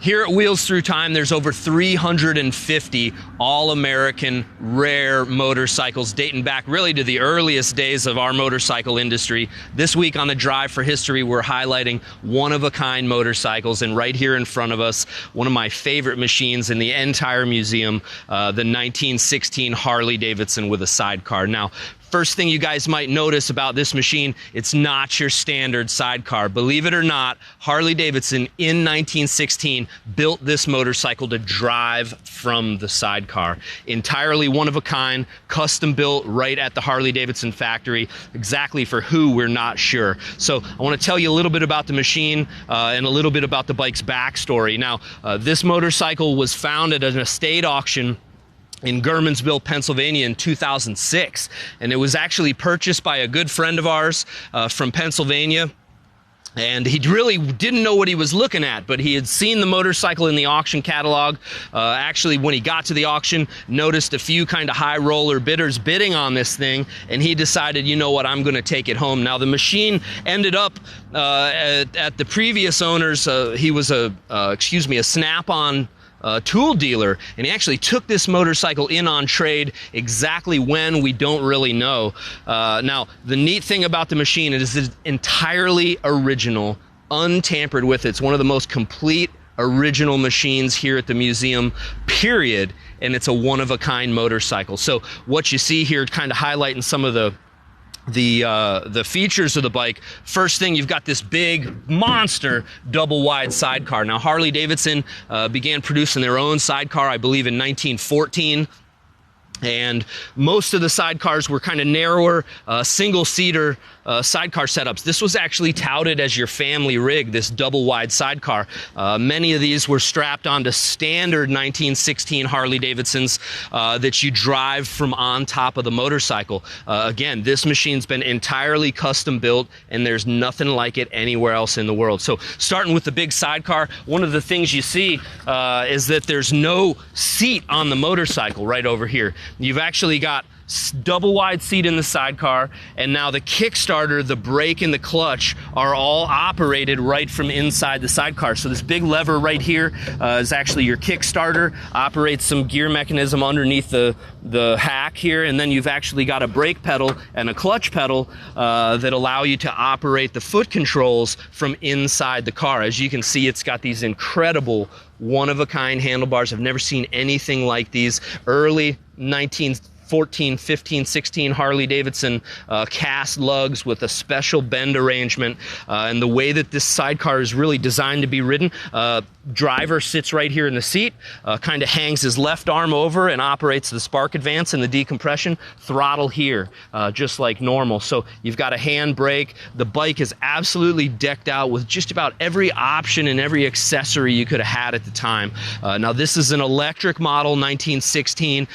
Here at Wheels Through Time, there's over 350 all-American rare motorcycles dating back really to the earliest days of our motorcycle industry. This week on the Drive for History, we're highlighting one-of-a-kind motorcycles, and right here in front of us, one of my favorite machines in the entire museum, the 1916 Harley-Davidson with a sidecar. Now, first thing you guys might notice about this machine, it's not your standard sidecar. Believe it or not, Harley-Davidson in 1916 built this motorcycle to drive from the sidecar. Entirely one of a kind, custom built right at the Harley-Davidson factory. Exactly for who, we're not sure. So I want to tell you a little bit about the machine and a little bit about the bike's backstory. Now, this motorcycle was found at an estate auction in Germansville, Pennsylvania in 2006. And it was actually purchased by a good friend of ours from Pennsylvania. And he really didn't know what he was looking at, but he had seen the motorcycle in the auction catalog. Actually, when he got to the auction, noticed a few kind of high roller bidders bidding on this thing, and he decided, you know what, I'm going to take it home. Now, the machine ended up at the previous owners. He was a Snap-on tool dealer, and he actually took this motorcycle in on trade. Exactly when, we don't really know. Now, the neat thing about the machine is it's entirely original, untampered with. It's one of the most complete original machines here at the museum, period, and it's a one-of-a-kind motorcycle. So what you see here, kind of highlighting some of the features of the bike. First thing, you've got this big monster double wide sidecar. Now, Harley-Davidson began producing their own sidecar, I believe, in 1914. And most of the sidecars were kind of narrower, single-seater sidecar setups. This was actually touted as your family rig, this double-wide sidecar. Many of these were strapped onto standard 1916 Harley-Davidsons that you drive from on top of the motorcycle. Again, this machine's been entirely custom-built, and there's nothing like it anywhere else in the world. So, starting with the big sidecar, one of the things you see is that there's no seat on the motorcycle right over here. You've actually got double wide seat in the sidecar, and now the Kickstarter, the brake, and the clutch are all operated right from inside the sidecar. So this big lever right here is actually your Kickstarter, operates some gear mechanism underneath the hack here, and then you've actually got a brake pedal and a clutch pedal that allow you to operate the foot controls from inside the car. As you can see, it's got these incredible one-of-a-kind handlebars. I've never seen anything like these. Early 1914, 15, 16 Harley-Davidson cast lugs with a special bend arrangement. And the way that this sidecar is really designed to be ridden, driver sits right here in the seat, kind of hangs his left arm over and operates the spark advance and the decompression, throttle here, just like normal. So you've got a hand brake. The bike is absolutely decked out with just about every option and every accessory you could have had at the time. Now, this is an electric model, 1916.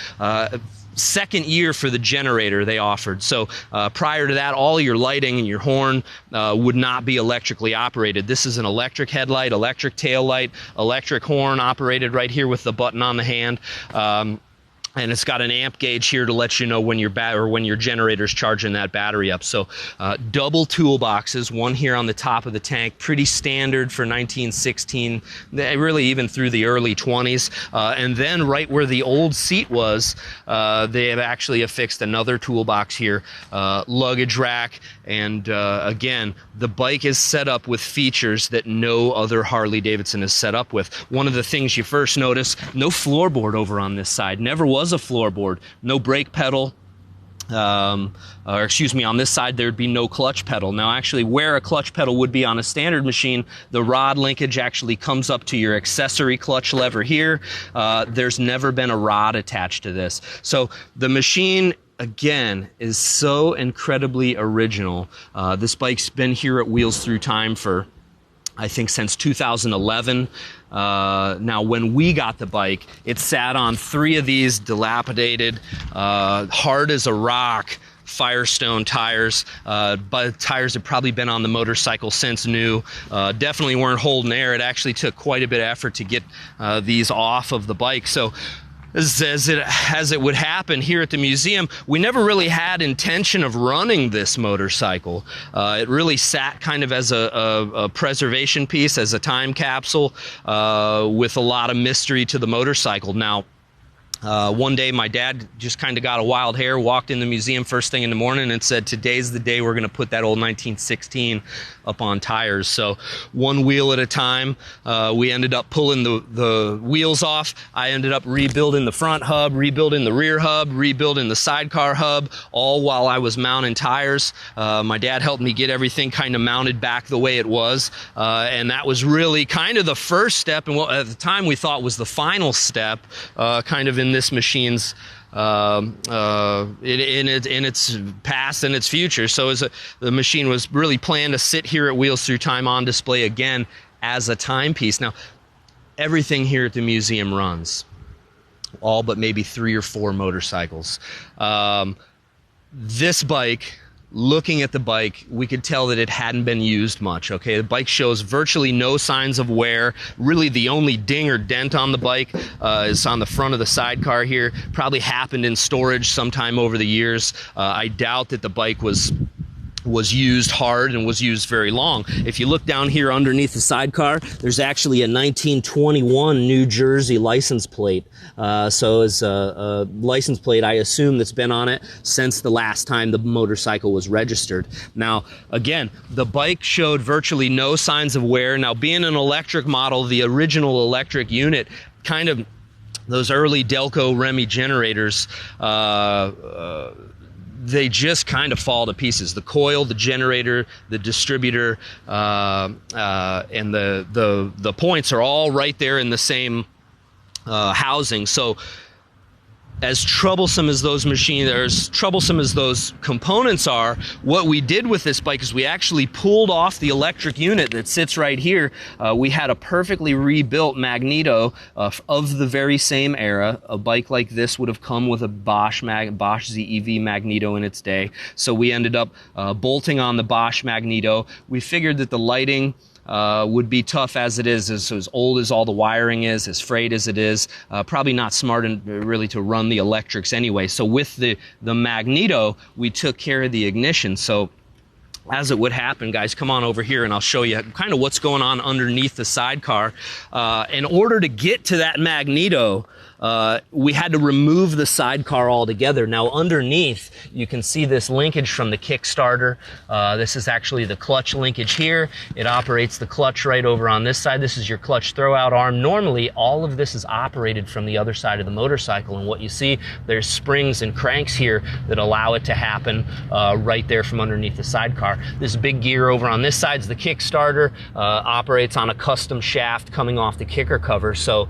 Second year for the generator they offered. So prior to that, all your lighting and your horn would not be electrically operated. This is an electric headlight, electric tail light, electric horn operated right here with the button on the hand. And it's got an amp gauge here to let you know when your generator's charging that battery up. So double toolboxes, one here on the top of the tank, pretty standard for 1916, really even through the early 20s. And then right where the old seat was, they have actually affixed another toolbox here, luggage rack, and again, the bike is set up with features that no other Harley-Davidson is set up with. One of the things you first notice, no floorboard over on this side, never was a floorboard, no brake pedal, on this side there'd be no clutch pedal. Now, actually, where a clutch pedal would be on a standard machine, the rod linkage actually comes up to your accessory clutch lever here. There's never been a rod attached to this. So the machine, again, is so incredibly original. This bike's been here at Wheels Through Time for, I think, since 2011. Now, when we got the bike, it sat on 3 of these dilapidated, hard as a rock Firestone tires, but tires have probably been on the motorcycle since new. Definitely weren't holding air. It actually took quite a bit of effort to get these off of the bike. So as it would happen here at the museum, we never really had intention of running this motorcycle. It really sat kind of as a preservation piece, as a time capsule, with a lot of mystery to the motorcycle. Now, one day my dad just kind of got a wild hair, walked in the museum first thing in the morning and said, "Today's the day we're going to put that old 1916 up on tires." So one wheel at a time, we ended up pulling the wheels off. I ended up rebuilding the front hub, rebuilding the rear hub, rebuilding the sidecar hub, all while I was mounting tires. My dad helped me get everything kind of mounted back the way it was, and that was really kind of the first step, and what at the time we thought was the final step, kind of in this machine's in its past and its future. So the machine was really planned to sit here at Wheels Through Time on display again as a timepiece. Now, everything here at the museum runs, all but maybe 3 or 4 motorcycles. This bike, looking at the bike, we could tell that it hadn't been used much. Okay, the bike shows virtually no signs of wear. Really, the only ding or dent on the bike is on the front of the sidecar here. Probably happened in storage sometime over the years. I doubt that the bike was used hard and was used very long. If you look down here underneath the sidecar, there's actually a 1921 New Jersey license plate. So it's a license plate, I assume, that's been on it since the last time the motorcycle was registered. Now, again, the bike showed virtually no signs of wear. Now, being an electric model, the original electric unit, kind of those early Delco Remy generators, they just kind of fall to pieces. The coil, the generator, the distributor, and the points are all right there in the same housing. So as troublesome as those machines, or as troublesome as those components are, what we did with this bike is we actually pulled off the electric unit that sits right here. We had a perfectly rebuilt magneto of the very same era. A bike like this would have come with a Bosch ZEV magneto in its day. So we ended up bolting on the Bosch magneto. We figured that the lighting would be tough as it is, as old as all the wiring is, as frayed as it is. Probably not smart really to run the electrics anyway. So with the magneto, we took care of the ignition. So as it would happen, guys, come on over here and I'll show you kind of what's going on underneath the sidecar. In order to get to that magneto, we had to remove the sidecar altogether. Now underneath, you can see this linkage from the Kickstarter. This is actually the clutch linkage here. It operates the clutch right over on this side. This is your clutch throwout arm. Normally, all of this is operated from the other side of the motorcycle, and what you see, there's springs and cranks here that allow it to happen right there from underneath the sidecar. This big gear over on this side is the Kickstarter. Operates on a custom shaft coming off the kicker cover. So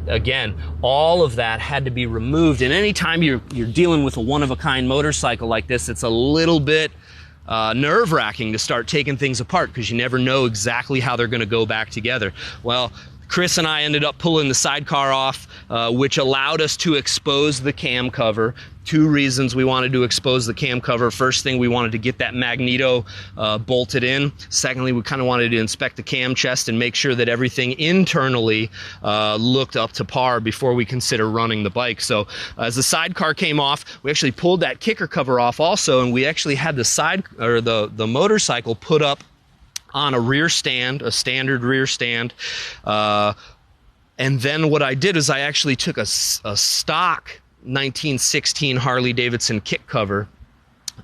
again, all of that had to be removed, and anytime you're dealing with a one-of-a-kind motorcycle like this, it's a little bit nerve-wracking to start taking things apart because you never know exactly how they're going to go back together. Well, Chris and I ended up pulling the sidecar off, which allowed us to expose the cam cover. 2 reasons we wanted to expose the cam cover. First thing, we wanted to get that magneto bolted in. Secondly, we kind of wanted to inspect the cam chest and make sure that everything internally looked up to par before we consider running the bike. So as the sidecar came off, we actually pulled that kicker cover off also, and we actually had the motorcycle put up on a rear stand, a standard rear stand. And then what I did is I actually took a stock 1916 Harley-Davidson kick cover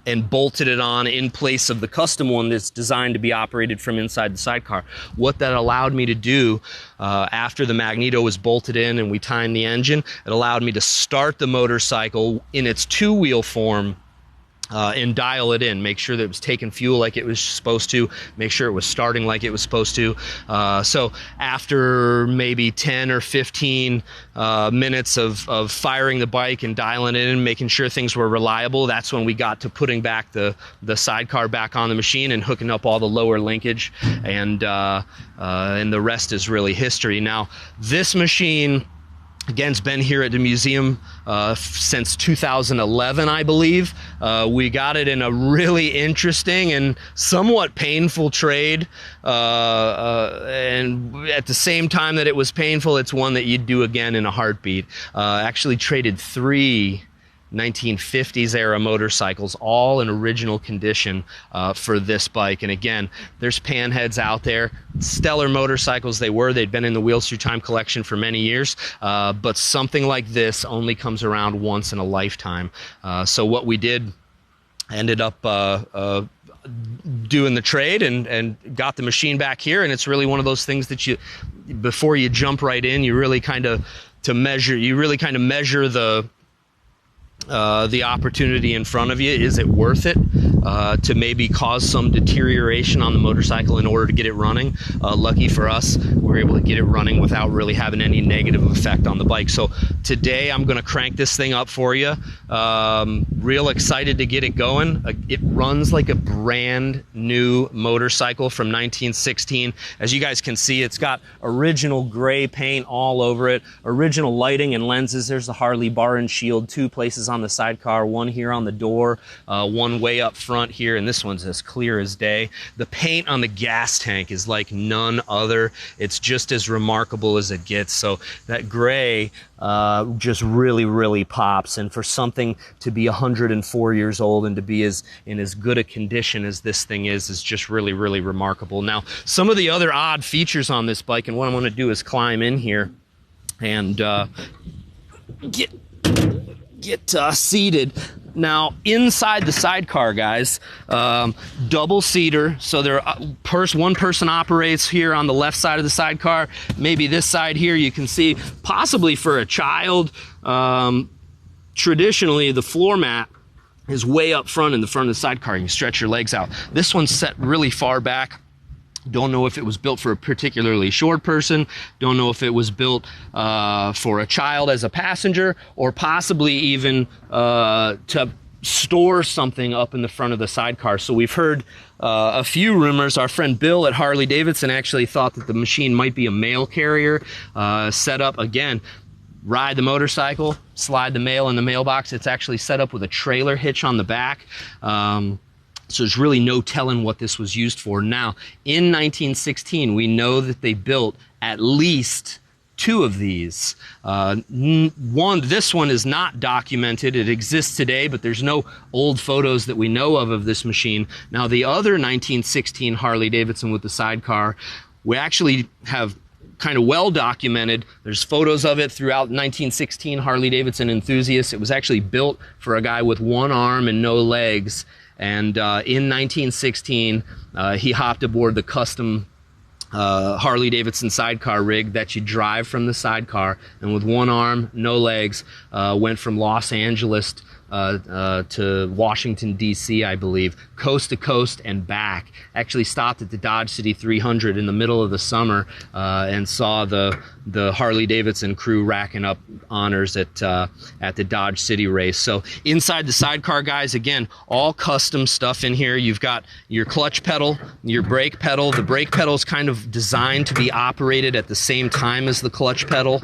and bolted it on in place of the custom one that's designed to be operated from inside the sidecar. What that allowed me to do after the magneto was bolted in and we timed the engine, it allowed me to start the motorcycle in its 2-wheel form and dial it in, make sure that it was taking fuel like it was supposed to, make sure it was starting like it was supposed to. So after maybe 10 or 15 minutes of firing the bike and dialing it in, making sure things were reliable, that's when we got to putting back the sidecar back on the machine and hooking up all the lower linkage, and the rest is really history. Now, this machine Again, it's been here at the museum since 2011, I believe. We got it in a really interesting and somewhat painful trade. And at the same time that it was painful, it's one that you'd do again in a heartbeat. Actually traded 3 1950s era motorcycles, all in original condition, for this bike. And again, there's panheads out there, stellar motorcycles they were. They'd been in the Wheels Through Time collection for many years, but something like this only comes around once in a lifetime. So what we did, ended up doing the trade and got the machine back here. And it's really one of those things that you, before you jump right in, you really kind of measure the opportunity in front of you. Is it worth it to maybe cause some deterioration on the motorcycle in order to get it running? Lucky for us, we're able to get it running without really having any negative effect on the bike. So today I'm going to crank this thing up for you. Real excited to get it going. It runs like a brand new motorcycle from 1916. As you guys can see, it's got original gray paint all over it, original lighting and lenses. There's the Harley bar and shield, 2 places on the sidecar, 1 here on the door, 1 way up front here, and this one's as clear as day. The paint on the gas tank is like none other. It's just as remarkable as it gets. So that gray just really pops, and for something to be 104 years old and to be in as good a condition as this thing is just really remarkable. Now, some of the other odd features on this bike, and what I'm going to do is climb in here and get seated. Now, inside the sidecar, guys, double seater, so there one person operates here on the left side of the sidecar. Maybe this side here, you can see, possibly for a child. Traditionally, the floor mat is way up front in the front of the sidecar. You can stretch your legs out. This one's set really far back. Don't know if it was built for a particularly short person. Don't know if it was built for a child as a passenger, or possibly even to store something up in the front of the sidecar. So we've heard a few rumors. Our friend Bill at Harley-Davidson actually thought that the machine might be a mail carrier set up. Again, ride the motorcycle, slide the mail in the mailbox. It's actually set up with a trailer hitch on the back. So there's really no telling what this was used for. Now, in 1916, we know that they built at least 2 of these. This one is not documented. It exists today, but there's no old photos that we know of this machine. Now, the other 1916 Harley-Davidson with the sidecar, we actually have kind of well documented. There's photos of it throughout 1916 Harley-Davidson enthusiasts. It was actually built for a guy with 1 arm and no legs. And in 1916, he hopped aboard the custom Harley-Davidson sidecar rig that you drive from the sidecar, and with 1 arm, no legs, went from Los Angeles to Washington, D.C., I believe, coast to coast and back. Actually stopped at the Dodge City 300 in the middle of the summer and saw the Harley-Davidson crew racking up honors at the Dodge City race. So inside the sidecar, guys, again, all custom stuff in here. You've got your clutch pedal, your brake pedal. The brake pedal is kind of designed to be operated at the same time as the clutch pedal.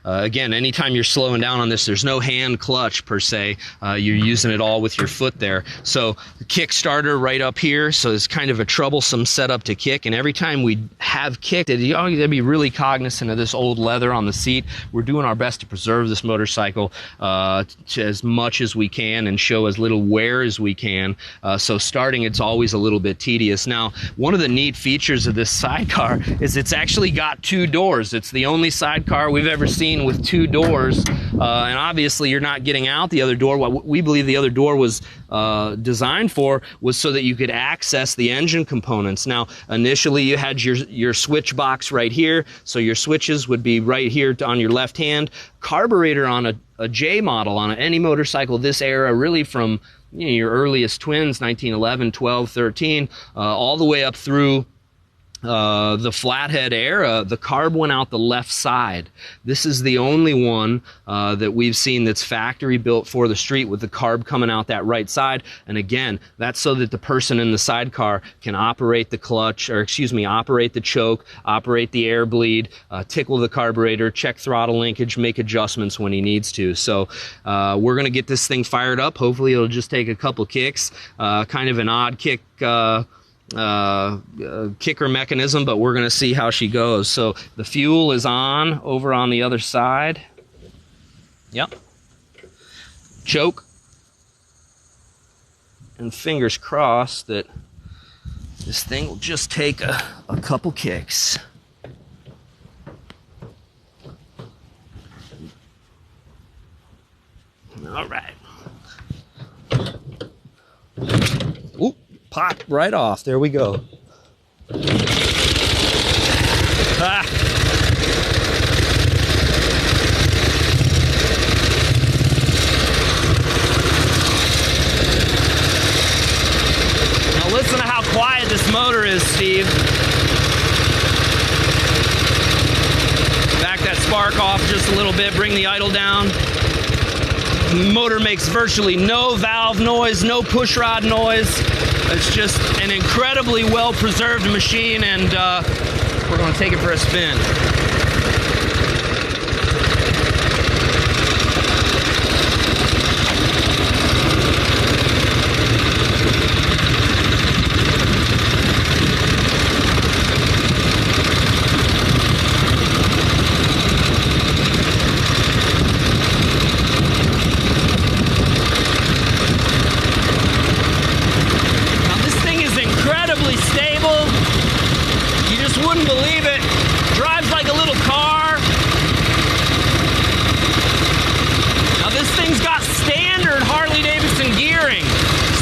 Again, anytime you're slowing down on this, there's no hand clutch per se. You're using it all with your foot there. So the kick starter right up here, so it's kind of a troublesome setup to kick, and every time we have kicked it, you gotta be really cognizant of this old leather on the seat. We're doing our best to preserve this motorcycle as much as we can and show as little wear as we can. So starting, it's always a little bit tedious. Now, one of the neat features of this sidecar is it's actually got 2 doors. It's the only sidecar we've ever seen with 2 doors, and obviously you're not getting out the other door. What we believe the other door was designed for was so that you could access the engine components. Now, initially you had your switch box right here, so your switches would be right here on your left hand. Carburetor on a J model, on any motorcycle this era, really from your earliest twins, 1911, 12, 13, all the way up through the flathead era, the carb went out the left side. This is the only one that we've seen that's factory built for the street with the carb coming out that right side. And again, that's so that the person in the sidecar can operate the clutch, or excuse me, operate the choke, operate the air bleed, tickle the carburetor, check throttle linkage, make adjustments when he needs to. So we're going to get this thing fired up. Hopefully it'll just take a couple kicks, kind of an odd kick kicker mechanism, but we're going to see how she goes. So the fuel is on over on the other side. Yep. Choke. And fingers crossed that this thing will just take a couple kicks. All right. Oop. Pop right off. There we go. Ah. Now listen to how quiet this motor is, Steve. Back that spark off just a little bit. Bring the idle down. The motor makes virtually no valve noise, no push rod noise. It's just an incredibly well-preserved machine, and we're going to take it for a spin. Stable. You just wouldn't believe it. Drives like a little car. Now this thing's got standard Harley-Davidson gearing,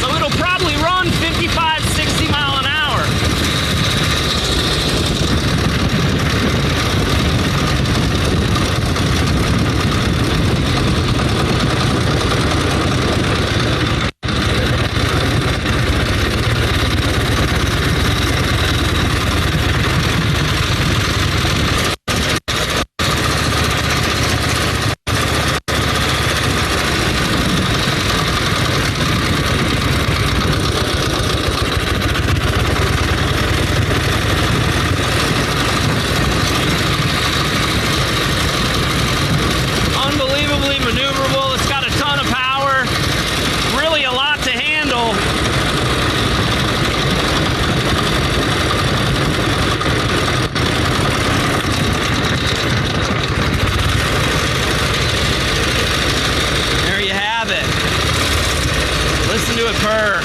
so it'll probably run 55, 60 mile an hour. Maneuverable. It's got a ton of power, really a lot to handle. There you have it. Listen to it purr.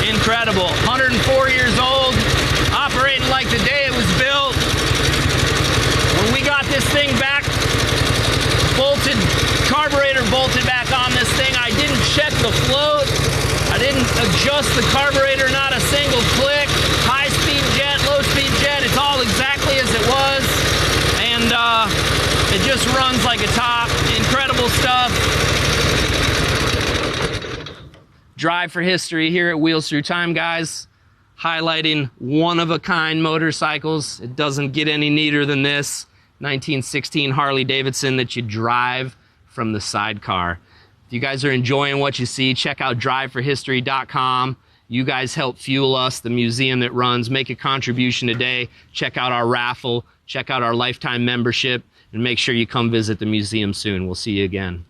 Incredible. 104 years old, operating like the day it was built. When we got this thing back, bolted, carburetor bolted back on this thing, I didn't check the float. I didn't adjust the carburetor, not a single click. High-speed jet, low-speed jet, it's all exactly as it was. And it just runs like a top. Incredible stuff. Drive for history here at Wheels Through Time, guys. Highlighting one-of-a-kind motorcycles. It doesn't get any neater than this 1916 Harley-Davidson that you drive from the sidecar. If you guys are enjoying what you see, check out DriveForHistory.com. You guys help fuel us, the museum that runs. Make a contribution today. Check out our raffle. Check out our lifetime membership. And make sure you come visit the museum soon. We'll see you again.